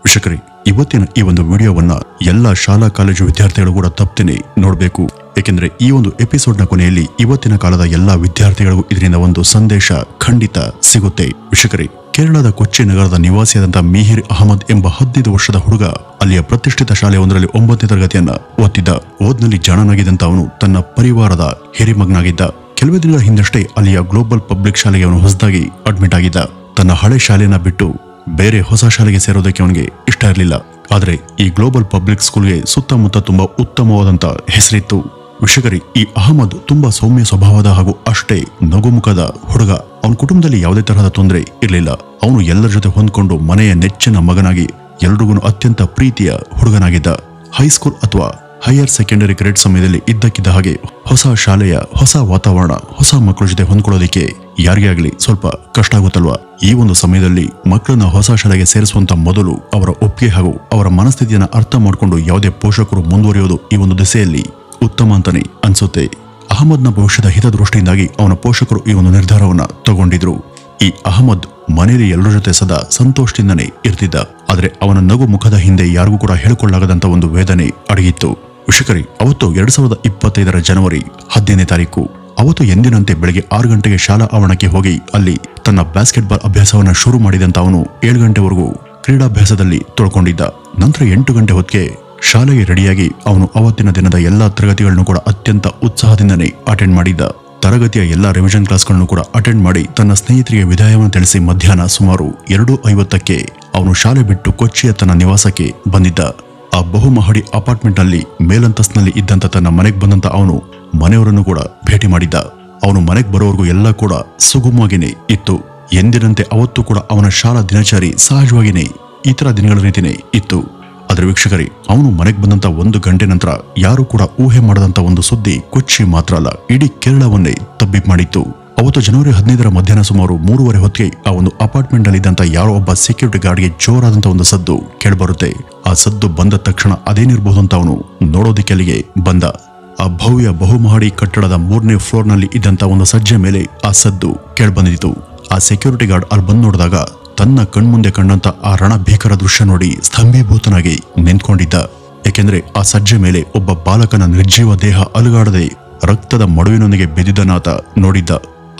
ವೀಕ್ಷಕರೇ, ಇವತ್ತಿನ ಈ ಒಂದು ವಿಡಿಯೋವನ್ನ ಎಲ್ಲ ಶಾಲಾ ಕಾಲೇಜು ವಿದ್ಯಾರ್ಥಿಗಳು ಕೂಡ ತಪ್ಪದೇನೆ ನೋಡಬೇಕು. ಏಕೆಂದರೆ ಈ ಒಂದು ಎಪಿಸೋಡ್ನ ಕೊನೆಯಲ್ಲಿ ಇವತ್ತಿನ ಕಾಲದ ಎಲ್ಲಾ ವಿದ್ಯಾರ್ಥಿಗಳಿಗೂ ಇದರಿಂದ ಒಂದು ಸಂದೇಶ ಖಂಡಿತ ಸಿಗುತ್ತೆ. ವೀಕ್ಷಕರೇ, ಕೇರಳದ ಕೊಚ್ಚಿ ನಗರದ ನಿವಾಸಿಯಾದಂತಹ ಮಿಹಿರ್ ಅಹಮದ್ ಎಂಬ 15 ವರ್ಷದ ಹುಡುಗ ಅಲ್ಲಿಯ ಪ್ರತಿಷ್ಠಿತ ಶಾಲೆಯೊಂದರಲ್ಲಿ 9ನೇ ತರಗತಿಯನ್ನ ಓದ್ತಿದ್ದ. ಓದ್ನಲ್ಲಿ ಜಾಣನಾಗಿದ್ದಂತ ಅವನು ತನ್ನ ಪರಿವಾರದ ಹಿರಿಮಗನಾಗಿದ್ದ. ಕೆಲವೇ ದಿನಗಳ ಹಿಂದಷ್ಟೇ ಅಲ್ಲಿಯ ಗ್ಲೋಬಲ್ ಪಬ್ಲಿಕ್ ಶಾಲೆಗೆ ಅವನು ಹೊಸದಾಗಿ ಅಡ್ಮಿಟ್ ಆಗಿದ್ದ. ತನ್ನ ಹಳೆ ಶಾಲೆಯನ್ನ ಬಿಟ್ಟು ಬೇರೆ ಹೊಸ ಶಾಲೆಗೆ ಸೇರೋದಕ್ಕೆ ಅವನಿಗೆ ಇಷ್ಟ ಇರಲಿಲ್ಲ. ಆದ್ರೆ ಈ ಗ್ಲೋಬಲ್ ಪಬ್ಲಿಕ್ ಸ್ಕೂಲ್ಗೆ ಸುತ್ತಮುತ್ತ ತುಂಬಾ ಉತ್ತಮವಾದಂತ ಹೆಸರಿತ್ತು. ವೀಕ್ಷಕರೇ, ಈ ಅಹಮದ್ ತುಂಬಾ ಸೌಮ್ಯ ಸ್ವಭಾವದ ಹಾಗೂ ಅಷ್ಟೇ ನಗುಮುಖದ ಹುಡುಗ. ಅವನ ಕುಟುಂಬದಲ್ಲಿ ಯಾವುದೇ ತರಹದ ತೊಂದರೆ ಇರಲಿಲ್ಲ. ಅವನು ಎಲ್ಲರ ಜೊತೆ ಹೊಂದ್ಕೊಂಡು ಮನೆಯ ನೆಚ್ಚಿನ ಮಗನಾಗಿ ಎಲ್ರಿಗೂ ಅತ್ಯಂತ ಪ್ರೀತಿಯ ಹುಡುಗನಾಗಿದ್ದ. ಹೈಸ್ಕೂಲ್ ಅಥವಾ ಹೈಯರ್ ಸೆಕೆಂಡರಿ ಗ್ರೇಡ್ ಸಮಯದಲ್ಲಿ ಇದ್ದಕ್ಕಿದ್ದ ಹಾಗೆ ಹೊಸ ಶಾಲೆಯ ಹೊಸ ವಾತಾವರಣ, ಹೊಸ ಮಕ್ಕಳ ಜೊತೆ ಹೊಂದ್ಕೊಳ್ಳೋದಿಕ್ಕೆ ಯಾರಿಗೇ ಆಗಲಿ ಸ್ವಲ್ಪ ಕಷ್ಟ ಆಗುತ್ತಲ್ವಾ. ಈ ಒಂದು ಸಮಯದಲ್ಲಿ ಮಕ್ಕಳನ್ನ ಹೊಸ ಶಾಲೆಗೆ ಸೇರಿಸುವಂತ ಮೊದಲು ಅವರ ಒಪ್ಪಿಗೆ ಹಾಗೂ ಅವರ ಮನಸ್ಥಿತಿಯನ್ನ ಅರ್ಥ ಮಾಡಿಕೊಂಡು ಯಾವುದೇ ಪೋಷಕರು ಮುಂದುವರಿಯೋದು ಈ ಒಂದು ದಿಸೆಯಲ್ಲಿ ಉತ್ತಮ ಅಂತಾನೆ ಅನ್ಸುತ್ತೆ. ಅಹಮದ್ನ ಭವಿಷ್ಯದ ಹಿತದೃಷ್ಟಿಯಿಂದಾಗಿ ಅವನ ಪೋಷಕರು ಈ ಒಂದು ನಿರ್ಧಾರವನ್ನ ತಗೊಂಡಿದ್ರು. ಈ ಅಹಮದ್ ಮನೆಯಲ್ಲಿ ಎಲ್ಲರ ಜೊತೆ ಸದಾ ಸಂತೋಷದಿಂದನೇ ಇರ್ತಿದ್ದ. ಆದ್ರೆ ಅವನ ನಗು ಮುಖದ ಹಿಂದೆ ಯಾರಿಗೂ ಕೂಡ ಹೇಳಿಕೊಳ್ಳಾಗದಂತ ಒಂದು ವೇದನೆ ಅಡಗಿತ್ತು. ವೀಕ್ಷಕರೇ, ಅವತ್ತು 2025 ಜನವರಿ 15ನೇ ತಾರೀಕು. ಅವತ್ತು ಎಂದಿನಂತೆ ಬೆಳಗ್ಗೆ 6 ಗಂಟೆಗೆ ಶಾಲಾ ಆವರಣಕ್ಕೆ ಹೋಗಿ ಅಲ್ಲಿ ತನ್ನ ಬ್ಯಾಸ್ಕೆಟ್ಬಾಲ್ ಅಭ್ಯಾಸವನ್ನ ಶುರು ಮಾಡಿದಂತ ಅವನು 7 ಗಂಟೆವರೆಗೂ ಕ್ರೀಡಾಭ್ಯಾಸದಲ್ಲಿ ತೊಳ್ಕೊಂಡಿದ್ದ. ನಂತರ 8 ಗಂಟೆ ಹೊತ್ತಿಗೆ ಶಾಲೆಗೆ ರೆಡಿಯಾಗಿ ಅವನು ಅವತ್ತಿನ ದಿನದ ಎಲ್ಲಾ ತರಗತಿಗಳನ್ನು ಕೂಡ ಅತ್ಯಂತ ಉತ್ಸಾಹದಿಂದನೇ ಅಟೆಂಡ್ ಮಾಡಿದ್ದ. ತರಗತಿಯ ಎಲ್ಲಾ ರಿವಿಷನ್ ಕ್ಲಾಸ್ಗಳನ್ನು ಕೂಡ ಅಟೆಂಡ್ ಮಾಡಿ ತನ್ನ ಸ್ನೇಹಿತರಿಗೆ ವಿದಾಯವನ್ನು ತಿಳಿಸಿ ಮಧ್ಯಾಹ್ನ ಸುಮಾರು 2:50ಕ್ಕೆ ಅವನು ಶಾಲೆ ಬಿಟ್ಟು ಕೊಚ್ಚಿಯ ತನ್ನ ನಿವಾಸಕ್ಕೆ ಬಂದಿದ್ದ. ಆ ಬಹುಮಹಡಿ ಅಪಾರ್ಟ್ಮೆಂಟ್ ನಲ್ಲಿ ಮೇಲಂತಸ್ತಿನಲ್ಲಿ ಇದ್ದಂತ ತನ್ನ ಮನೆಗೆ ಬಂದಂತ ಅವನು ಮನೆಯವರನ್ನು ಕೂಡ ಭೇಟಿ ಮಾಡಿದ್ದ. ಅವನು ಮನೆಗೆ ಬರೋವರೆಗೂ ಎಲ್ಲ ಕೂಡ ಸುಗಮವಾಗಿನೇ ಇತ್ತು. ಎಂದಿನಂತೆ ಅವತ್ತು ಕೂಡ ಅವನ ಶಾಲಾ ದಿನಚರಿ ಸಹಜವಾಗಿನೇ ಇತರ ದಿನಗಳ ರೀತಿನೇ ಇತ್ತು. ಆದ್ರೆ ವೀಕ್ಷಕರೇ, ಅವನು ಮನೆಗೆ ಬಂದಂತ 1 ಗಂಟೆ ನಂತರ ಯಾರು ಕೂಡ ಊಹೆ ಮಾಡದಂತ ಒಂದು ಸುದ್ದಿ ಕೊಚ್ಚಿ ಮಾತ್ರ ಅಲ್ಲ, ಇಡೀ ಕೇರಳವನ್ನೇ ತಬ್ಬಿ ಮಾಡಿತ್ತು. ಅವತ್ತು ಜನವರಿ 15ರ ಮಧ್ಯಾಹ್ನ ಸುಮಾರು 3:30 ಹೊತ್ತಿಗೆ ಆ ಒಂದು ಅಪಾರ್ಟ್ಮೆಂಟ್ ನಲ್ಲಿ ಇದ್ದಂತ ಯಾರೋ ಒಬ್ಬ ಸೆಕ್ಯೂರಿಟಿ ಗಾರ್ಡ್ಗೆ ಜೋರಾದಂತ ಒಂದು ಸದ್ದು ಕೇಳ್ಬರುತ್ತೆ. ಆ ಸದ್ದು ಬಂದ ತಕ್ಷಣ ಅದೇನಿರಬಹುದು ಅಂತ ಅವನು ನೋಡೋದಿಕ್ಕೆ ಅಲ್ಲಿಗೆ ಬಂದ. ಆ ಭವ್ಯ ಬಹುಮಹಡಿ ಕಟ್ಟಡದ 3ನೇ ಫ್ಲೋರ್ ನಲ್ಲಿ ಇದ್ದಂತ ಒಂದು ಸಜ್ಜೆ ಮೇಲೆ ಆ ಸದ್ದು ಕೇಳ್ಬಂದಿತ್ತು. ಆ ಸೆಕ್ಯೂರಿಟಿ ಗಾರ್ಡ್ ಅಲ್ಲಿ ಬಂದು ನೋಡಿದಾಗ ತನ್ನ ಕಣ್ಮುಂದೆ ಕಂಡಂತ ಆ ರಣ ಭೀಕರ ದೃಶ್ಯ ನೋಡಿ ಸ್ತಂಭೀಭೂತನಾಗಿ ನಿಂತ್ಕೊಂಡಿದ್ದ. ಏಕೆಂದ್ರೆ ಆ ಸಜ್ಜೆ ಮೇಲೆ ಒಬ್ಬ ಬಾಲಕನ ನಿರ್ಜೀವ ದೇಹ ಅಲುಗಾಡದೆ ರಕ್ತದ ಮಡುವಿನೊಂದಿಗೆ ಬೆದಿದ್ದನಾತ ನೋಡಿದ್ದ.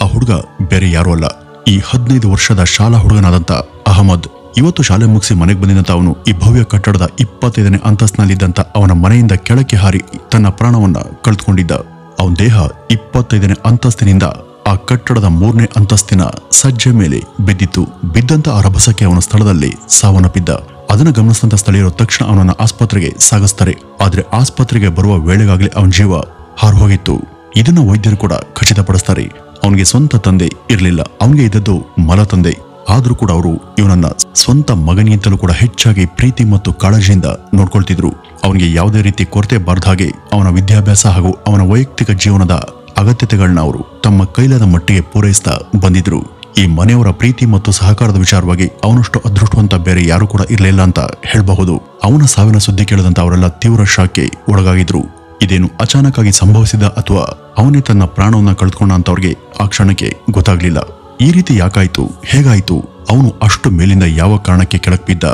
ಆ ಹುಡುಗ ಬೇರೆ ಯಾರೂ ಅಲ್ಲ, ಈ 15 ವರ್ಷದ ಶಾಲಾ ಹುಡುಗನಾದಂತ ಅಹಮದ್. ಇವತ್ತು ಶಾಲೆ ಮುಗಿಸಿ ಮನೆಗೆ ಬಂದಿದ್ದಂತ ಅವನು ಈ ಭವ್ಯ ಕಟ್ಟಡದ 25ನೇ ಅಂತಸ್ತಿನಲ್ಲಿದ್ದಂತ ಅವನ ಮನೆಯಿಂದ ಕೆಳಕ್ಕೆ ಹಾರಿ ತನ್ನ ಪ್ರಾಣವನ್ನ ಕಳೆದುಕೊಂಡಿದ್ದ. ಅವನ ದೇಹ 25ನೇ ಅಂತಸ್ತಿನಿಂದ ಆ ಕಟ್ಟಡದ 3ನೇ ಅಂತಸ್ತಿನ ಸಜ್ಜೆ ಮೇಲೆ ಬಿದ್ದಿತ್ತು. ಬಿದ್ದಂತ ಆ ರಭಸಕ್ಕೆ ಅವನ ಸ್ಥಳದಲ್ಲಿ ಸಾವನ್ನಪ್ಪಿದ್ದ. ಅದನ್ನು ಗಮನಿಸಿದಂತ ಸ್ಥಳೀಯರು ತಕ್ಷಣ ಅವನನ್ನ ಆಸ್ಪತ್ರೆಗೆ ಸಾಗಿಸ್ತಾರೆ. ಆದ್ರೆ ಆಸ್ಪತ್ರೆಗೆ ಬರುವ ವೇಳೆಗಾಗಲೇ ಅವನ ಜೀವ ಹಾರು ಹೋಗಿತ್ತು. ಇದನ್ನ ವೈದ್ಯರು ಕೂಡ ಖಚಿತಪಡಿಸ್ತಾರೆ. ಅವನಿಗೆ ಸ್ವಂತ ತಂದೆ ಇರಲಿಲ್ಲ, ಅವನಿಗೆ ಇದ್ದದ್ದು ಮಲ ತಂದೆ. ಆದ್ರೂ ಕೂಡ ಅವರು ಇವನನ್ನ ಸ್ವಂತ ಮಗನಿಗಿಂತಲೂ ಕೂಡ ಹೆಚ್ಚಾಗಿ ಪ್ರೀತಿ ಮತ್ತು ಕಾಳಜಿಯಿಂದ ನೋಡ್ಕೊಳ್ತಿದ್ರು. ಅವನಿಗೆ ಯಾವುದೇ ರೀತಿ ಕೊರತೆ ಬಾರದ ಹಾಗೆ ಅವನ ವಿದ್ಯಾಭ್ಯಾಸ ಹಾಗೂ ಅವನ ವೈಯಕ್ತಿಕ ಜೀವನದ ಅಗತ್ಯತೆಗಳನ್ನ ಅವರು ತಮ್ಮ ಕೈಲಾದ ಮಟ್ಟಿಗೆ ಪೂರೈಸ್ತಾ ಬಂದಿದ್ರು. ಈ ಮನೆಯವರ ಪ್ರೀತಿ ಮತ್ತು ಸಹಕಾರದ ವಿಚಾರವಾಗಿ ಅವನಷ್ಟು ಅದೃಷ್ಟವಂತ ಬೇರೆ ಯಾರು ಕೂಡ ಇರಲಿಲ್ಲ ಅಂತ ಹೇಳಬಹುದು. ಅವನ ಸಾವಿನ ಸುದ್ದಿ ಕೇಳಿದಂತ ಅವರೆಲ್ಲ ತೀವ್ರ ಶಾಕ್ಗೆ ಒಳಗಾಗಿದ್ರು. ಇದೇನು ಅಚಾನಕ್ ಆಗಿ ಸಂಭವಿಸಿದ ಅಥವಾ ಅವನೇ ತನ್ನ ಪ್ರಾಣವನ್ನ ಕಳೆದುಕೊಂಡ ಅಂತ ಅವ್ರಿಗೆ ಆ ಕ್ಷಣಕ್ಕೆ ಗೊತ್ತಾಗ್ಲಿಲ್ಲ. ಈ ರೀತಿ ಯಾಕಾಯ್ತು, ಹೇಗಾಯ್ತು, ಅವನು ಅಷ್ಟು ಮೇಲಿಂದ ಯಾವ ಕಾರಣಕ್ಕೆ ಕೆಳಕ್ ಬಿದ್ದ,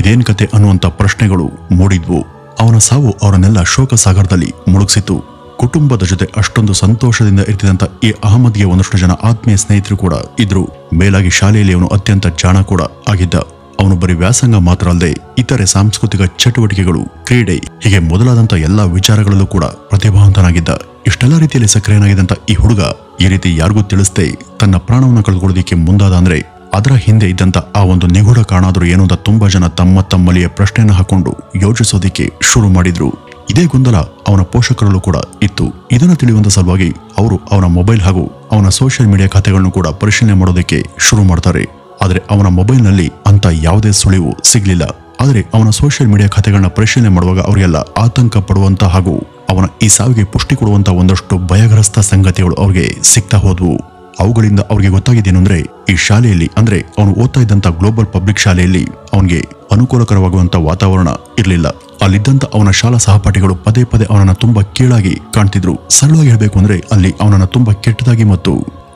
ಇದೇನ್ ಕತೆ ಅನ್ನುವಂತ ಪ್ರಶ್ನೆಗಳು ಮೂಡಿದ್ವು. ಅವನ ಸಾವು ಅವರನ್ನೆಲ್ಲ ಶೋಕ ಸಾಗರದಲ್ಲಿ ಮುಳುಗಿಸಿತು. ಕುಟುಂಬದ ಜೊತೆ ಅಷ್ಟೊಂದು ಸಂತೋಷದಿಂದ ಇರ್ತಿದ್ದಂತ ಈ ಅಹಮದ್ಗೆ ಒಂದಷ್ಟು ಜನ ಆತ್ಮೀಯ ಸ್ನೇಹಿತರು ಕೂಡ ಇದ್ರು. ಮೇಲಾಗಿ ಶಾಲೆಯಲ್ಲಿ ಅವನು ಅತ್ಯಂತ ಜಾಣ ಕೂಡ ಆಗಿದ್ದ. ಅವನು ಬರೀ ವ್ಯಾಸಂಗ ಮಾತ್ರ ಅಲ್ಲದೆ ಇತರೆ ಸಾಂಸ್ಕೃತಿಕ ಚಟುವಟಿಕೆಗಳು, ಕ್ರೀಡೆ ಹೀಗೆ ಮೊದಲಾದಂತ ಎಲ್ಲಾ ವಿಚಾರಗಳಲ್ಲೂ ಕೂಡ ಪ್ರತಿಭಾವಂತನಾಗಿದ್ದ. ಇಷ್ಟೆಲ್ಲಾ ರೀತಿಯಲ್ಲಿ ಸಕ್ರಿಯನಾಗಿದ್ದಂತ ಈ ಹುಡುಗ ಈ ರೀತಿ ಯಾರಿಗೂ ತಿಳಿಸದೆ ತನ್ನ ಪ್ರಾಣವನ್ನು ಕಳೆದುಕೊಳ್ಳೋದಿಕ್ಕೆ ಮುಂದಾದ ಅಂದ್ರೆ ಅದರ ಹಿಂದೆ ಇದ್ದಂತ ಆ ಒಂದು ನಿಗೂಢ ಕಾರಣ ಆದ್ರೂ ಏನು ಅಂತ ತುಂಬಾ ಜನ ತಮ್ಮಲ್ಲಿಯೇ ಪ್ರಶ್ನೆಯನ್ನು ಹಾಕೊಂಡು ಯೋಚಿಸೋದಿಕ್ಕೆ ಶುರು ಮಾಡಿದ್ರು. ಇದೇ ಗೊಂದಲ ಅವನ ಪೋಷಕರಲ್ಲೂ ಕೂಡ ಇತ್ತು. ಇದನ್ನು ತಿಳಿಯುವಂತ ಸಲುವಾಗಿ ಅವರು ಅವನ ಮೊಬೈಲ್ ಹಾಗೂ ಅವನ ಸೋಷಿಯಲ್ ಮೀಡಿಯಾ ಖಾತೆಗಳನ್ನು ಕೂಡ ಪರಿಶೀಲನೆ ಮಾಡೋದಕ್ಕೆ ಶುರು ಮಾಡ್ತಾರೆ. ಆದ್ರೆ ಅವನ ಮೊಬೈಲ್ ನಲ್ಲಿ ಅಂತ ಯಾವುದೇ ಸುಳಿವು ಸಿಗ್ಲಿಲ್ಲ. ಆದ್ರೆ ಅವನ ಸೋಷಿಯಲ್ ಮೀಡಿಯಾ ಖಾತೆಗಳನ್ನ ಪರಿಶೀಲನೆ ಮಾಡುವಾಗ ಅವರಿಗೆಲ್ಲ ಆತಂಕ ಪಡುವಂತ ಹಾಗೂ ಅವನ ಈ ಸಾವಿಗೆ ಪುಷ್ಟಿ ಕೊಡುವಂತ ಒಂದಷ್ಟು ಭಯಗ್ರಸ್ತ ಸಂಗತಿಗಳು ಅವ್ರಿಗೆ ಸಿಗ್ತಾ ಹೋದ್ವು. ಅವುಗಳಿಂದ ಅವ್ರಿಗೆ ಗೊತ್ತಾಗಿದ್ದೇನು ಅಂದ್ರೆ ಈ ಶಾಲೆಯಲ್ಲಿ ಅಂದ್ರೆ ಅವನು ಓದ್ತಾ ಇದ್ದಂತ ಗ್ಲೋಬಲ್ ಪಬ್ಲಿಕ್ ಶಾಲೆಯಲ್ಲಿ ಅವನಿಗೆ ಅನುಕೂಲಕರವಾಗುವಂತ ವಾತಾವರಣ ಇರಲಿಲ್ಲ. ಅಲ್ಲಿದ್ದಂತ ಅವನ ಶಾಲಾ ಸಹಪಾಠಿಗಳು ಪದೇ ಪದೇ ಅವನನ್ನ ತುಂಬಾ ಕೀಳಾಗಿ ಕಾಣ್ತಿದ್ರು. ಸರಳವಾಗಿ ಹೇಳ್ಬೇಕು ಅಂದ್ರೆ ಅಲ್ಲಿ ಅವನನ್ನ ತುಂಬಾ ಕೆಟ್ಟದಾಗಿ ಮತ್ತು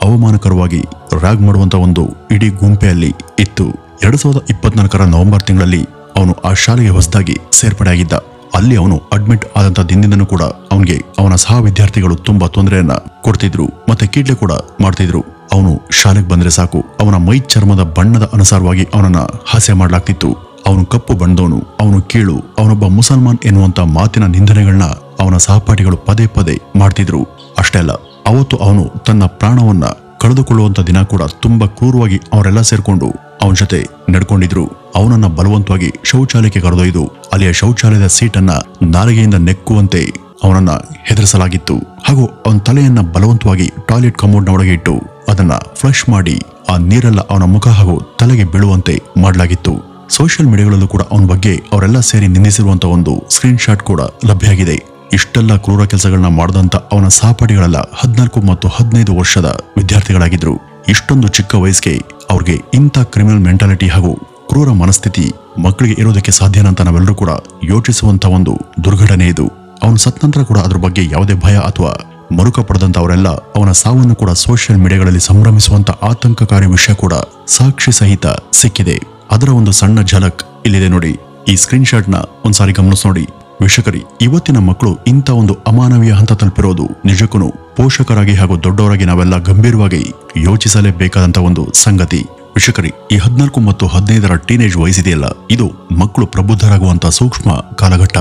ಅವಮಾನಕರವಾಗಿ ರ್ಯಾಗ್ ಮಾಡುವಂತ ಒಂದು ಇಡೀ ಗುಂಪೆ ಅಲ್ಲಿ ಇತ್ತು. 2024ರ ನವೆಂಬರ್ ತಿಂಗಳಲ್ಲಿ ಅವನು ಆ ಶಾಲೆಗೆ ಹೊಸದಾಗಿ ಸೇರ್ಪಡೆಯಾಗಿದ್ದ. ಅಲ್ಲಿ ಅವನು ಅಡ್ಮಿಟ್ ಆದಂತ ದಿನದಿಂದನೂ ಕೂಡ ಅವನಿಗೆ ಅವನ ಸಹ ವಿದ್ಯಾರ್ಥಿಗಳು ತುಂಬಾ ತೊಂದರೆಯನ್ನ ಕೊಡ್ತಿದ್ರು ಮತ್ತೆ ಕೀಡ್ಲೆ ಕೂಡ ಮಾಡ್ತಿದ್ರು. ಅವನು ಶಾಲೆಗೆ ಬಂದ್ರೆ ಸಾಕು ಅವನ ಮೈ ಚರ್ಮದ ಬಣ್ಣದ ಅನುಸಾರವಾಗಿ ಅವನನ್ನ ಹಾಸ್ಯ ಮಾಡಲಾಗ್ತಿತ್ತು. ಅವನು ಕಪ್ಪು ಬಣ್ಣದವನು, ಅವನು ಕೀಳು, ಅವನೊಬ್ಬ ಮುಸಲ್ಮಾನ್ ಎನ್ನುವಂತ ಮಾತಿನ ನಿಂದನೆಗಳನ್ನ ಅವನ ಸಹಪಾಠಿಗಳು ಪದೇ ಪದೇ ಮಾಡ್ತಿದ್ರು. ಅಷ್ಟೇ ಅಲ್ಲ, ಅವತ್ತು ಅವನು ತನ್ನ ಪ್ರಾಣವನ್ನ ಕಳೆದುಕೊಳ್ಳುವಂತ ದಿನ ಕೂಡ ತುಂಬಾ ಕ್ರೂರವಾಗಿ ಅವರೆಲ್ಲ ಸೇರ್ಕೊಂಡು ಅವನ ಜೊತೆ ನಡ್ಕೊಂಡಿದ್ರು. ಅವನನ್ನ ಬಲವಂತವಾಗಿ ಶೌಚಾಲಯಕ್ಕೆ ಕರೆದೊಯ್ದು ಅಲ್ಲಿಯ ಶೌಚಾಲಯದ ಸೀಟನ್ನ ನಾಲಿಗೆಯಿಂದ ನೆಕ್ಕುವಂತೆ ಅವನನ್ನ ಹೆದರಿಸಲಾಗಿತ್ತು. ಹಾಗೂ ಅವನ ತಲೆಯನ್ನ ಬಲವಂತವಾಗಿ ಟಾಯ್ಲೆಟ್ ಕಮೋಡ್ನ ಒಳಗೆ ಇಟ್ಟು ಅದನ್ನ ಫ್ಲಶ್ ಮಾಡಿ ಆ ನೀರೆಲ್ಲ ಅವನ ಮುಖ ಹಾಗೂ ತಲೆಗೆ ಬೀಳುವಂತೆ ಮಾಡಲಾಗಿತ್ತು. ಸೋಷಿಯಲ್ ಮೀಡಿಯಾಗಳಲ್ಲೂ ಕೂಡ ಅವನ ಬಗ್ಗೆ ಅವರೆಲ್ಲ ಸೇರಿ ನಿಂದಿಸಿರುವಂತ ಒಂದು ಸ್ಕ್ರೀನ್ ಶಾಟ್ ಕೂಡ ಲಭ್ಯ. ಇಷ್ಟೆಲ್ಲ ಕ್ರೂರ ಕೆಲಸಗಳನ್ನ ಮಾಡದಂತ ಅವನ ಸಹಪಾಠಿಗಳೆಲ್ಲ 14 ಮತ್ತು 15 ವರ್ಷದ ವಿದ್ಯಾರ್ಥಿಗಳಾಗಿದ್ರು. ಇಷ್ಟೊಂದು ಚಿಕ್ಕ ವಯಸ್ಸಿಗೆ ಅವ್ರಿಗೆ ಇಂಥ ಕ್ರಿಮಿನಲ್ ಮೆಂಟಾಲಿಟಿ ಹಾಗೂ ಕ್ರೂರ ಮನಸ್ಥಿತಿ ಮಕ್ಕಳಿಗೆ ಇರೋದಕ್ಕೆ ಸಾಧ್ಯನಾ ಅಂತ ನಾವೆಲ್ಲರೂ ಕೂಡ ಯೋಚಿಸುವಂತ ಒಂದು ದುರ್ಘಟನೆ ಇದು. ಅವನು ಸತ್ತ ನಂತರ ಕೂಡ ಅದ್ರ ಬಗ್ಗೆ ಯಾವುದೇ ಭಯ ಅಥವಾ ಮರುಕ ಪಡೆದಂತ ಅವರೆಲ್ಲ ಅವನ ಸಾವನ್ನು ಕೂಡ ಸೋಷಿಯಲ್ ಮೀಡಿಯಾಗಳಲ್ಲಿ ಸಂಭ್ರಮಿಸುವಂತ ಆತಂಕಕಾರಿ ವಿಷಯ ಕೂಡ ಸಾಕ್ಷಿ ಸಹಿತ ಸಿಕ್ಕಿದೆ. ಅದರ ಒಂದು ಸಣ್ಣ ಝಲಕ್ ಇಲ್ಲಿದೆ ನೋಡಿ. ಈ ಸ್ಕ್ರೀನ್ ಶಾಟ್ ನ ಒಂದ್ಸಾರಿ ಗಮನಿಸಿ ನೋಡಿ. ವೀಕ್ಷಕರಿ, ಇವತ್ತಿನ ಮಕ್ಕಳು ಇಂಥ ಒಂದು ಅಮಾನವೀಯ ಹಂತ ತಲುಪಿರೋದು ನಿಜಕ್ಕೂ ಪೋಷಕರಾಗಿ ಹಾಗೂ ದೊಡ್ಡವರಾಗಿ ನಾವೆಲ್ಲ ಗಂಭೀರವಾಗಿ ಯೋಚಿಸಲೇಬೇಕಾದಂತ ಒಂದು ಸಂಗತಿ. ವೀಕ್ಷಕರಿ, ಈ 14 ಮತ್ತು 15ರ ಟೀನೇಜ್ ವಯಸ್ಸಿದೆಯಲ್ಲ, ಇದು ಮಕ್ಕಳು ಪ್ರಬುದ್ಧರಾಗುವಂತ ಸೂಕ್ಷ್ಮ ಕಾಲಘಟ್ಟ.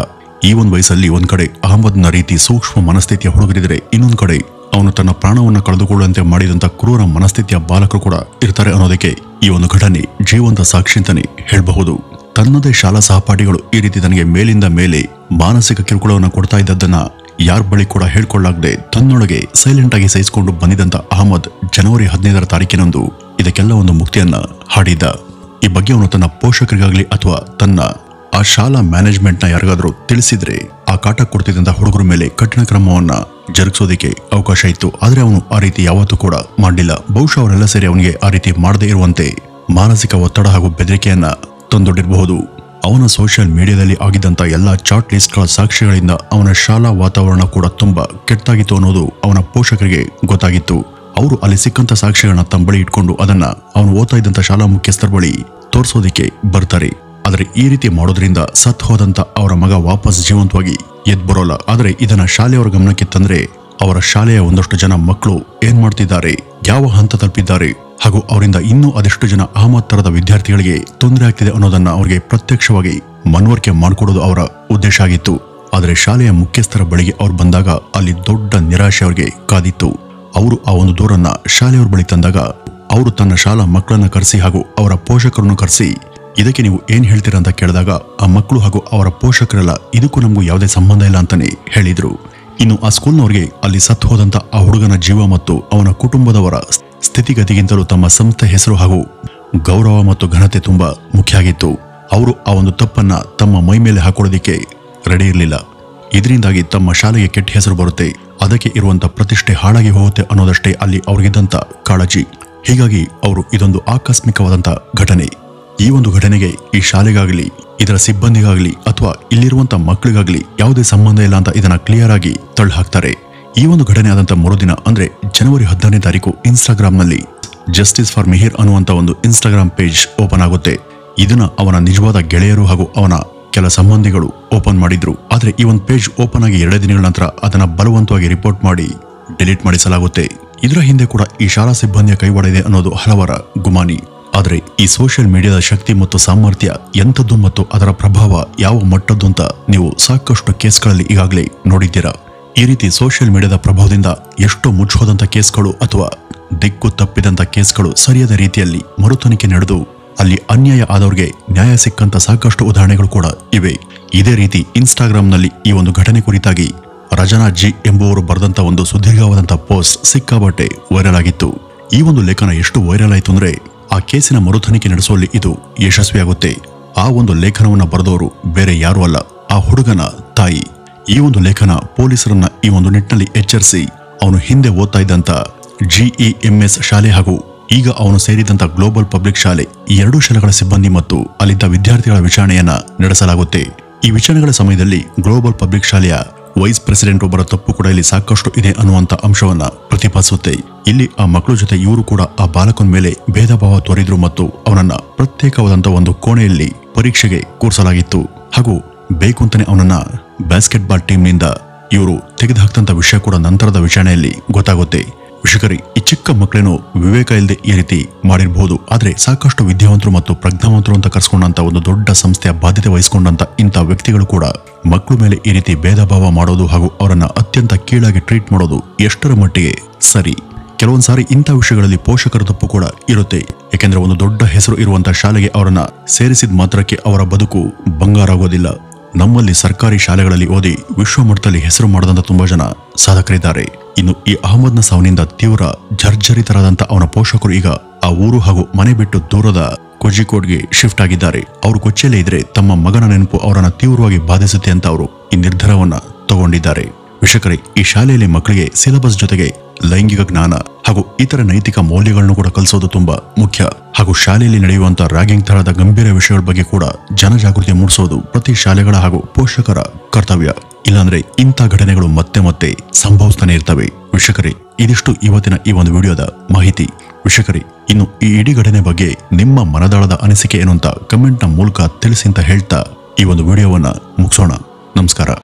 ಈ ಒಂದು ವಯಸ್ಸಲ್ಲಿ ಒಂದ್ ಕಡೆ ಅಹಮದ್ನ ರೀತಿ ಸೂಕ್ಷ್ಮ ಮನಸ್ಥಿತಿಯ ಹುಡುಗರಿದ್ರೆ, ಇನ್ನೊಂದ್ ಕಡೆ ಅವನು ತನ್ನ ಪ್ರಾಣವನ್ನ ಕಳೆದುಕೊಳ್ಳುವಂತೆ ಮಾಡಿದಂತ ಕ್ರೂರ ಮನಸ್ಥಿತಿಯ ಬಾಲಕರು ಕೂಡ ಇರ್ತಾರೆ ಅನ್ನೋದಕ್ಕೆ ಈ ಒಂದು ಘಟನೆ ಜೀವಂತ ಸಾಕ್ಷಿ ಅಂತಾನೆ ಹೇಳಬಹುದು. ತನ್ನದೇ ಶಾಲಾ ಸಹಪಾಠಿಗಳು ಈ ರೀತಿ ತನಗೆ ಮೇಲಿಂದ ಮೇಲೆ ಮಾನಸಿಕ ಕಿರುಕುಳವನ್ನು ಕೊಡ್ತಾ ಇದ್ದದ್ದನ್ನ ಯಾರ ಬಳಿ ಕೂಡ ಹೇಳ್ಕೊಳ್ಳಾಗದೆ ತನ್ನೊಳಗೆ ಸೈಲೆಂಟ್ ಆಗಿ ಸಹಿಸಿಕೊಂಡು ಬಂದಿದ್ದಂತ ಅಹಮದ್ ಜನವರಿ 15ರ ತಾರೀಕಿನಂದು ಇದಕ್ಕೆಲ್ಲ ಒಂದು ಮುಕ್ತಿಯನ್ನ ಹಾಡಿದ್ದ. ಈ ಬಗ್ಗೆ ಅವನು ತನ್ನ ಪೋಷಕರಿಗಾಗ್ಲಿ ಅಥವಾ ತನ್ನ ಆ ಶಾಲಾ ಮ್ಯಾನೇಜ್ಮೆಂಟ್ ನ ಯಾರಿಗಾದ್ರೂ ತಿಳಿಸಿದ್ರೆ ಆ ಕಾಟ ಕೊಡ್ತಿದ್ದಂತ ಹುಡುಗರ ಮೇಲೆ ಕಠಿಣ ಕ್ರಮವನ್ನ ಜರುಗಿಸೋದಕ್ಕೆ ಅವಕಾಶ ಇತ್ತು. ಆದ್ರೆ ಅವನು ಆ ರೀತಿ ಯಾವತ್ತೂ ಕೂಡ ಮಾಡಲಿಲ್ಲ. ಬಹುಶಃ ಅವರೆಲ್ಲ ಸೇರಿ ಅವನಿಗೆ ಆ ರೀತಿ ಮಾಡದೇ ಇರುವಂತೆ ಮಾನಸಿಕ ಒತ್ತಡ ಹಾಗೂ ಬೆದರಿಕೆಯನ್ನ ತಂದೊಡ್ಡಿರಬಹುದು. ಅವನ ಸೋಷಿಯಲ್ ಮೀಡಿಯಾದಲ್ಲಿ ಆಗಿದ್ದಂತ ಎಲ್ಲಾ ಚಾಟ್ ಲಿಸ್ಟ್ಗಳ ಸಾಕ್ಷಿಗಳಿಂದ ಅವನ ಶಾಲಾ ವಾತಾವರಣ ಕೂಡ ತುಂಬಾ ಕೆಟ್ಟಾಗಿತ್ತು ಅನ್ನೋದು ಅವನ ಪೋಷಕರಿಗೆ ಗೊತ್ತಾಗಿತ್ತು. ಅವರು ಅಲ್ಲಿ ಸಿಕ್ಕಂತ ಸಾಕ್ಷಿಗಳನ್ನ ತಮ್ಮ ಬಳಿ ಇಟ್ಕೊಂಡು ಅದನ್ನ ಅವನು ಓದ್ತಾ ಇದ್ದಂತ ಶಾಲಾ ಮುಖ್ಯಸ್ಥರ ಬಳಿ ತೋರಿಸೋದಿಕ್ಕೆ ಬರ್ತಾರೆ. ಆದ್ರೆ ಈ ರೀತಿ ಮಾಡೋದ್ರಿಂದ ಸತ್ ಹೋದಂತ ಅವರ ಮಗ ವಾಪಸ್ ಜೀವಂತವಾಗಿ ಎದ್ ಬರೋಲ್ಲ. ಆದ್ರೆ ಇದನ್ನ ಶಾಲೆಯವರ ಗಮನಕ್ಕೆ ತಂದ್ರೆ ಅವರ ಶಾಲೆಯ ಒಂದಷ್ಟು ಜನ ಮಕ್ಕಳು ಏನ್ ಮಾಡ್ತಿದ್ದಾರೆ, ಯಾವ ಹಂತ ತಲುಪಿದ್ದಾರೆ ಹಾಗೂ ಅವರಿಂದ ಇನ್ನೂ ಅದೆಷ್ಟು ಜನ ಅಹಮದ್ ತರದ ವಿದ್ಯಾರ್ಥಿಗಳಿಗೆ ತೊಂದರೆ ಆಗ್ತಿದೆ ಅನ್ನೋದನ್ನ ಅವರಿಗೆ ಪ್ರತ್ಯಕ್ಷವಾಗಿ ಮನವರಿಕೆ ಮಾಡಿಕೊಡೋದು ಅವರ ಉದ್ದೇಶ ಆಗಿತ್ತು. ಆದ್ರೆ ಶಾಲೆಯ ಮುಖ್ಯಸ್ಥರ ಬಳಿಗೆ ಅವ್ರು ಬಂದಾಗ ಅಲ್ಲಿ ದೊಡ್ಡ ನಿರಾಶೆ ಅವರಿಗೆ ಕಾದಿತ್ತು. ಅವರು ಆ ಒಂದು ದೂರನ್ನ ಶಾಲೆಯವ್ರ ಬಳಿ ತಂದಾಗ ಅವರು ತನ್ನ ಶಾಲಾ ಮಕ್ಕಳನ್ನ ಕರೆಸಿ ಹಾಗೂ ಅವರ ಪೋಷಕರನ್ನು ಕರೆಸಿ ಇದಕ್ಕೆ ನೀವು ಏನ್ ಹೇಳ್ತೀರಾ ಅಂತ ಕೇಳಿದಾಗ ಆ ಮಕ್ಕಳು ಹಾಗೂ ಅವರ ಪೋಷಕರೆಲ್ಲ ಇದಕ್ಕೂ ನಮಗೂ ಯಾವುದೇ ಸಂಬಂಧ ಇಲ್ಲ ಅಂತಾನೆ ಹೇಳಿದ್ರು. ಇನ್ನು ಆ ಸ್ಕೂಲ್ನವ್ರಿಗೆ ಅಲ್ಲಿ ಸತ್ತು ಹೋದಂತ ಆ ಹುಡುಗನ ಜೀವ ಮತ್ತು ಅವನ ಕುಟುಂಬದವರ ಸ್ಥಿತಿಗತಿಗಿಂತಲೂ ತಮ್ಮ ಸಂಸ್ಥೆ ಹೆಸರು ಹಾಗೂ ಗೌರವ ಮತ್ತು ಘನತೆ ತುಂಬಾ ಮುಖ್ಯ ಆಗಿತ್ತು. ಅವರು ಆ ಒಂದು ತಪ್ಪನ್ನ ತಮ್ಮ ಮೈ ಮೇಲೆ ಹಾಕೊಳ್ಳೋದಿಕ್ಕೆ ರೆಡಿ ಇರಲಿಲ್ಲ. ಇದರಿಂದಾಗಿ ತಮ್ಮ ಶಾಲೆಗೆ ಕೆಟ್ಟ ಹೆಸರು ಬರುತ್ತೆ, ಅದಕ್ಕೆ ಇರುವಂತ ಪ್ರತಿಷ್ಠೆ ಹಾಳಾಗಿ ಹೋಗುತ್ತೆ ಅನ್ನೋದಷ್ಟೇ ಅಲ್ಲಿ ಅವ್ರಿಗಿದ್ದಂತ ಕಾಳಜಿ. ಹೀಗಾಗಿ ಅವರು ಇದೊಂದು ಆಕಸ್ಮಿಕವಾದಂತ ಘಟನೆ. ಈ ಒಂದು ಘಟನೆಗೆ ಈ ಶಾಲೆಗಾಗ್ಲಿ ಇದರ ಸಿಬ್ಬಂದಿಗಾಗ್ಲಿ ಅಥವಾ ಇಲ್ಲಿರುವಂತ ಮಕ್ಕಳಿಗಾಗ್ಲಿ ಯಾವುದೇ ಸಂಬಂಧ ಇಲ್ಲ ಅಂತ ಇದನ್ನ ಕ್ಲಿಯರ್ ಆಗಿ ತಳ್ಳಿ ಹಾಕ್ತಾರೆ. ಈ ಒಂದು ಘಟನೆ ಆದಂತ ಮರುದಿನ ಅಂದ್ರೆ ಜನವರಿ 16ನೇ ತಾರೀಕು ಇನ್ಸ್ಟಾಗ್ರಾಮ್ ನಲ್ಲಿ ಜಸ್ಟಿಸ್ ಫಾರ್ ಮಿಹಿರ್ ಅನ್ನುವಂತ ಒಂದು ಇನ್ಸ್ಟಾಗ್ರಾಮ್ ಪೇಜ್ ಓಪನ್ ಆಗುತ್ತೆ. ಇದನ್ನ ಅವನ ನಿಜವಾದ ಗೆಳೆಯರು ಹಾಗೂ ಅವನ ಕೆಲ ಸಂಬಂಧಿಗಳು ಓಪನ್ ಮಾಡಿದ್ರು. ಆದ್ರೆ ಈ ಒಂದು ಪೇಜ್ ಓಪನ್ ಆಗಿ 2 ದಿನಗಳ ನಂತರ ಅದನ್ನ ಬಲವಂತವಾಗಿ ರಿಪೋರ್ಟ್ ಮಾಡಿ ಡಿಲೀಟ್ ಮಾಡಿಸಲಾಗುತ್ತೆ. ಇದರ ಹಿಂದೆ ಕೂಡ ಈ ಶಾಲಾ ಸಿಬ್ಬಂದಿಯ ಕೈವಾಡ ಇದೆ ಅನ್ನೋದು ಹಲವರ ಗುಮಾನಿ. ಆದ್ರೆ ಈ ಸೋಷಿಯಲ್ ಮೀಡಿಯಾದ ಶಕ್ತಿ ಮತ್ತು ಸಾಮರ್ಥ್ಯ ಎಂಥದ್ದು ಮತ್ತು ಅದರ ಪ್ರಭಾವ ಯಾವ ಮಟ್ಟದ್ದು ಅಂತ ನೀವು ಸಾಕಷ್ಟು ಕೇಸ್ಗಳಲ್ಲಿ ಈಗಾಗಲೇ ನೋಡಿದ್ದೀರಾ. ಈ ರೀತಿ ಸೋಷಿಯಲ್ ಮೀಡಿಯಾದ ಪ್ರಭಾವದಿಂದ ಎಷ್ಟೋ ಮುಚ್ಚೋದಂತ ಕೇಸ್ಗಳು ಅಥವಾ ದಿಕ್ಕು ತಪ್ಪಿದಂತ ಕೇಸ್ಗಳು ಸರಿಯಾದ ರೀತಿಯಲ್ಲಿ ಮರುತನಿಖೆ ನಡೆದು ಅಲ್ಲಿ ಅನ್ಯಾಯ ಆದವ್ರಿಗೆ ನ್ಯಾಯ ಸಿಕ್ಕಂತ ಸಾಕಷ್ಟು ಉದಾಹರಣೆಗಳು ಕೂಡ ಇವೆ. ಇದೇ ರೀತಿ ಇನ್ಸ್ಟಾಗ್ರಾಂನಲ್ಲಿ ಈ ಒಂದು ಘಟನೆ ಕುರಿತಾಗಿ ರಜನಾ ಜಿ ಎಂಬುವರು ಬರೆದಂತ ಒಂದು ಸುದೀರ್ಘವಾದಂತ ಪೋಸ್ಟ್ ಸಿಕ್ಕಾಬಟ್ಟೆ ವೈರಲ್ ಆಗಿತ್ತು. ಈ ಒಂದು ಲೇಖನ ಎಷ್ಟು ವೈರಲ್ ಆಯ್ತು ಅಂದ್ರೆ ಆ ಕೇಸಿನ ಮರುತನಿಖೆ ನಡೆಸುವಲ್ಲಿ ಇದು ಯಶಸ್ವಿಯಾಗುತ್ತೆ. ಆ ಒಂದು ಲೇಖನವನ್ನ ಬರೆದವರು ಬೇರೆ ಯಾರೂ ಅಲ್ಲ, ಆ ಹುಡುಗನ ತಾಯಿ. ಈ ಒಂದು ಲೇಖನ ಪೊಲೀಸರನ್ನ ಈ ಒಂದು ನಿಟ್ಟಿನಲ್ಲಿ ಎಚ್ಚರಿಸಿ ಅವನು ಹಿಂದೆ ಓದ್ತಾ ಇದ್ದಂತ GEMS ಶಾಲೆ ಹಾಗೂ ಈಗ ಅವನು ಸೇರಿದಂತ ಗ್ಲೋಬಲ್ ಪಬ್ಲಿಕ್ ಶಾಲೆ ಈ 2 ಶಾಲೆಗಳ ಸಿಬ್ಬಂದಿ ಮತ್ತು ಅಲ್ಲಿದ್ದ ವಿದ್ಯಾರ್ಥಿಗಳ ವಿಚಾರಣೆಯನ್ನ ನಡೆಸಲಾಗುತ್ತೆ. ಈ ವಿಚಾರಣೆಗಳ ಸಮಯದಲ್ಲಿ ಗ್ಲೋಬಲ್ ಪಬ್ಲಿಕ್ ಶಾಲೆಯ ವೈಸ್ ಪ್ರೆಸಿಡೆಂಟ್ ಒಬ್ಬರ ತಪ್ಪು ಕೂಡ ಇಲ್ಲಿ ಸಾಕಷ್ಟು ಇದೆ ಅನ್ನುವಂತ ಅಂಶವನ್ನ ಪ್ರತಿಪಾದಿಸುತ್ತೆ. ಇಲ್ಲಿ ಆ ಮಕ್ಕಳ ಜೊತೆ ಇವರು ಕೂಡ ಆ ಬಾಲಕನ ಮೇಲೆ ಭೇದ ಭಾವ ತೋರಿದ್ರು ಮತ್ತು ಅವನನ್ನ ಪ್ರತ್ಯೇಕವಾದಂತ ಒಂದು ಕೋಣೆಯಲ್ಲಿ ಪರೀಕ್ಷೆಗೆ ಕೂರಿಸಲಾಗಿತ್ತು ಹಾಗೂ ಬೇಕಂತಾನೆ ಅವನನ್ನ ಬಾಸ್ಕೆಟ್ಬಾಲ್ ಟೀಮ್ನಿಂದ ಇವರು ತೆಗೆದುಹಾಕ್ತಂತ ವಿಷಯ ಕೂಡ ನಂತರದ ವಿಚಾರಣೆಯಲ್ಲಿ ಗೊತ್ತಾಗುತ್ತೆ. ವೀಕ್ಷಕರೇ, ಈ ಚಿಕ್ಕ ಮಕ್ಕಳೇನು ವಿವೇಕ ಇಲ್ಲದೆ ಈ ರೀತಿ ಮಾಡಿರಬಹುದು, ಆದ್ರೆ ಸಾಕಷ್ಟು ವಿದ್ಯಾವಂತರು ಮತ್ತು ಪ್ರಜ್ಞಾವಂತರು ಅಂತ ಕರೆಸ್ಕೊಂಡಂತ ಒಂದು ದೊಡ್ಡ ಸಂಸ್ಥೆಯ ಬಾಧ್ಯತೆ ವಹಿಸಿಕೊಂಡಂತ ಇಂಥ ವ್ಯಕ್ತಿಗಳು ಕೂಡ ಮಕ್ಕಳ ಮೇಲೆ ಈ ರೀತಿ ಭೇದ ಭಾವ ಮಾಡೋದು ಹಾಗೂ ಅವರನ್ನ ಅತ್ಯಂತ ಕೀಳಾಗಿ ಟ್ರೀಟ್ ಮಾಡೋದು ಎಷ್ಟರ ಮಟ್ಟಿಗೆ ಸರಿ? ಕೆಲವೊಂದ್ ಸಾರಿ ಇಂಥ ವಿಷಯಗಳಲ್ಲಿ ಪೋಷಕರ ತಪ್ಪು ಕೂಡ ಇರುತ್ತೆ. ಯಾಕೆಂದ್ರೆ ಒಂದು ದೊಡ್ಡ ಹೆಸರು ಇರುವಂತಹ ಶಾಲೆಗೆ ಅವರನ್ನ ಸೇರಿಸಿದ ಮಾತ್ರಕ್ಕೆ ಅವರ ಬದುಕು ಬಂಗಾರ ಆಗೋದಿಲ್ಲ. ನಮ್ಮಲ್ಲಿ ಸರ್ಕಾರಿ ಶಾಲೆಗಳಲ್ಲಿ ಓದಿ ವಿಶ್ವಮಟ್ಟದಲ್ಲಿ ಹೆಸರು ಮಾಡದಂತ ತುಂಬಾ ಜನ ಸಾಧಕರಿದ್ದಾರೆ. ಇನ್ನು ಈ ಅಹಮದ್ನ ಸಾವನಿಂದ ತೀವ್ರ ಜರ್ಜರಿತರಾದಂತ ಅವನ ಪೋಷಕರು ಈಗ ಆ ಊರು ಹಾಗೂ ಮನೆ ಬಿಟ್ಟು ದೂರದ ಕೋಜಿಕೋಡ್ಗೆ ಶಿಫ್ಟ್ ಆಗಿದ್ದಾರೆ. ಅವರು ಕೊಚ್ಚಿಯಲ್ಲೇ ಇದ್ರೆ ತಮ್ಮ ಮಗನ ನೆನಪು ಅವರನ್ನ ತೀವ್ರವಾಗಿ ಬಾಧಿಸುತ್ತೆ ಅಂತ ಅವರು ಈ ನಿರ್ಧಾರವನ್ನ ತಗೊಂಡಿದ್ದಾರೆ. ವೀಕ್ಷಕರೇ, ಈ ಶಾಲೆಯಲ್ಲಿ ಮಕ್ಕಳಿಗೆ ಸಿಲೆಬಸ್ ಜೊತೆಗೆ ಲೈಂಗಿಕ ಜ್ಞಾನ ಹಾಗೂ ಇತರ ನೈತಿಕ ಮೌಲ್ಯಗಳನ್ನು ಕೂಡ ಕಲಿಸೋದು ತುಂಬಾ ಮುಖ್ಯ. ಹಾಗೂ ಶಾಲೆಯಲ್ಲಿ ನಡೆಯುವಂತ ರ್ಯಾಗಿಂಗ್ ತರಹದ ಗಂಭೀರ ವಿಷಯಗಳ ಬಗ್ಗೆ ಕೂಡ ಜನಜಾಗೃತಿ ಮೂಡಿಸೋದು ಪ್ರತಿ ಶಾಲೆಗಳ ಹಾಗೂ ಪೋಷಕರ ಕರ್ತವ್ಯ. ಇಲ್ಲಾಂದ್ರೆ ಇಂಥ ಘಟನೆಗಳು ಮತ್ತೆ ಮತ್ತೆ ಸಂಭವಿಸ್ತಾನೆ ಇರ್ತವೆ. ವೀಕ್ಷಕರೇ, ಇದಿಷ್ಟು ಇವತ್ತಿನ ಈ ಒಂದು ವಿಡಿಯೋದ ಮಾಹಿತಿ. ವೀಕ್ಷಕರೇ, ಇನ್ನು ಈ ಇಡೀ ಘಟನೆ ಬಗ್ಗೆ ನಿಮ್ಮ ಮನದಾಳದ ಅನಿಸಿಕೆ ಏನು ಅಂತ ಕಮೆಂಟ್ ನ ಮೂಲಕ ತಿಳಿಸಿ ಅಂತ ಹೇಳ್ತಾ ಈ ಒಂದು ವಿಡಿಯೋವನ್ನ ಮುಗಿಸೋಣ. ನಮಸ್ಕಾರ.